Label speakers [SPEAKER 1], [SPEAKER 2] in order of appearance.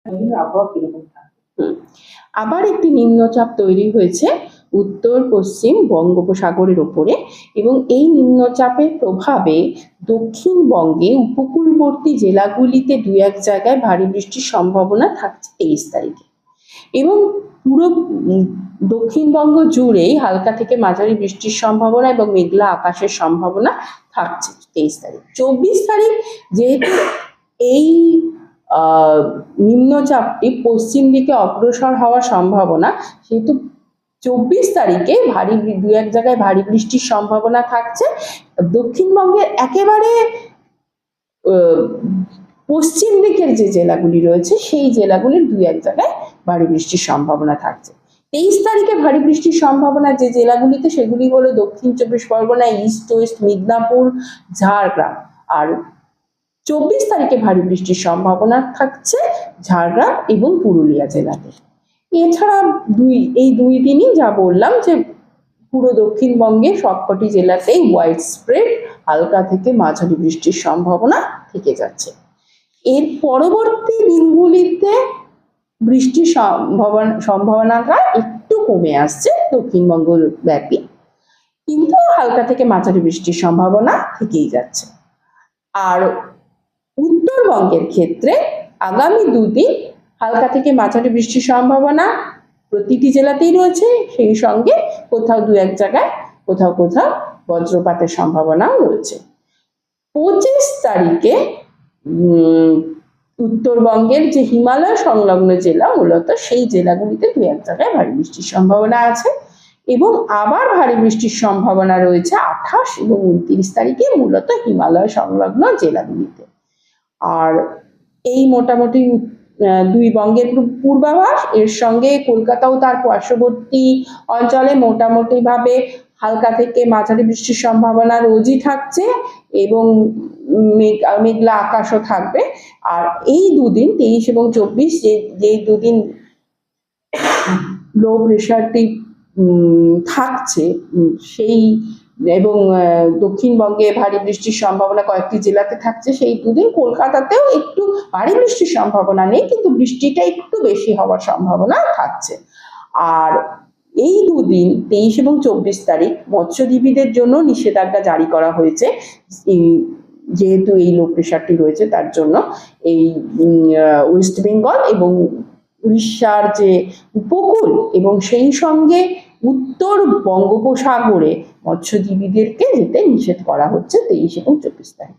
[SPEAKER 1] আবহাওয়া কিরকম থাকবে?
[SPEAKER 2] আবার একটি নিম্নচাপ তৈরি হয়েছে উত্তর পশ্চিম বঙ্গোপসাগরের উপরে, এবং এই নিম্নচাপের প্রভাবে দক্ষিণবঙ্গে উপকূলবর্তী জেলাগুলিতে দু এক জায়গায় ভারী বৃষ্টির সম্ভাবনা থাকছে 23 তারিখে, এবং পুরো দক্ষিণবঙ্গ জুড়েই হালকা থেকে মাঝারি বৃষ্টির সম্ভাবনা এবং মেঘলা আকাশের সম্ভাবনা থাকছে 23 তারিখ। 24 তারিখ যেহেতু এই নিম্নচাপটি পশ্চিম দিকে অগ্রসর হওয়ার সম্ভাবনা, সেহেতু 24 তারিখে দু এক জায়গায় ভারী বৃষ্টির সম্ভাবনা থাকছে। দক্ষিণবঙ্গের একেবারে পশ্চিম দিকের যে জেলাগুলি রয়েছে সেই জেলাগুলির দু এক জায়গায় ভারী বৃষ্টির সম্ভাবনা থাকছে। 23 তারিখে ভারী বৃষ্টির সম্ভাবনা যে জেলাগুলিতে, সেগুলি হলো দক্ষিণ 24 পরগনা, ইস্ট ওয়েস্ট মিদনাপুর, ঝাড়গ্রাম। আর 24 তারিখে ভারী বৃষ্টির সম্ভাবনা থাকছে ঝাড়গ্রাম এবং পুরুলিয়া জেলাতে। এছাড়া এই দুই দিনই যা বললাম যে পুরো দক্ষিণবঙ্গে সবকটি জেলাতেই ওয়াইড স্প্রেড হালকা থেকে মাঝারি বৃষ্টির সম্ভাবনা থেকে যাচ্ছে। এর পরবর্তী দিনগুলিতে বৃষ্টির সম্ভাবনাটা একটু কমে আসছে দক্ষিণবঙ্গ ব্যাপী, কিন্তু হালকা থেকে মাঝারি বৃষ্টির সম্ভাবনা থেকেই যাচ্ছে। আর উত্তরবঙ্গের ক্ষেত্রে আগামী দুদিন হালকা থেকে মাঝারি বৃষ্টির সম্ভাবনা প্রতিটি জেলাতেই রয়েছে, সেই সঙ্গে কোথাও দু এক জায়গায় কোথাও কোথাও বজ্রপাতের সম্ভাবনাও রয়েছে। 25 তারিখে উত্তরবঙ্গের যে হিমালয় সংলগ্ন জেলা, মূলত সেই জেলাগুলিতে দু এক জায়গায় ভারী বৃষ্টির সম্ভাবনা আছে, এবং আবার ভারী বৃষ্টির সম্ভাবনা রয়েছে 28 এবং 29 তারিখে মূলত হিমালয় সংলগ্ন জেলাগুলিতে। আর এই মোটামুটি দুই বঙ্গের পূর্বাভাস, এর সঙ্গে কলকাতাও তার পার্শ্ববর্তী অঞ্চলে মোটামুটি ভাবে হালকা থেকে মাঝারি বৃষ্টির সম্ভাবনা রোজই থাকছে, এবং মেঘলা আকাশও থাকবে। আর এই দুদিন 23 এবং 24 যে দুদিন লো প্রেশারটি থাকছে সেই, এবং দক্ষিণবঙ্গে ভারী বৃষ্টির সম্ভাবনা কয়েকটি জেলাতে থাকছে, সেই দুদিন কলকাতাতেও একটু ভারী বৃষ্টির সম্ভাবনা নেই, কিন্তু বৃষ্টিটা একটু বেশি হওয়ার সম্ভাবনা থাকছে। আর এই দুদিন 23 এবং 24 তারিখ মৎস্যজীবীদের জন্য নিষেধাজ্ঞা জারি করা হয়েছে, যেহেতু এই লো প্রেশারটি রয়েছে তার জন্য। এই ওয়েস্ট বেঙ্গল এবং উড়িষ্যার যে উপকূল এবং সেই সঙ্গে উত্তর বঙ্গোপসাগরে মৎস্যজীবীদেরকে যেতে নিষেধ করা হচ্ছে 23 এবং 24 তারিখ।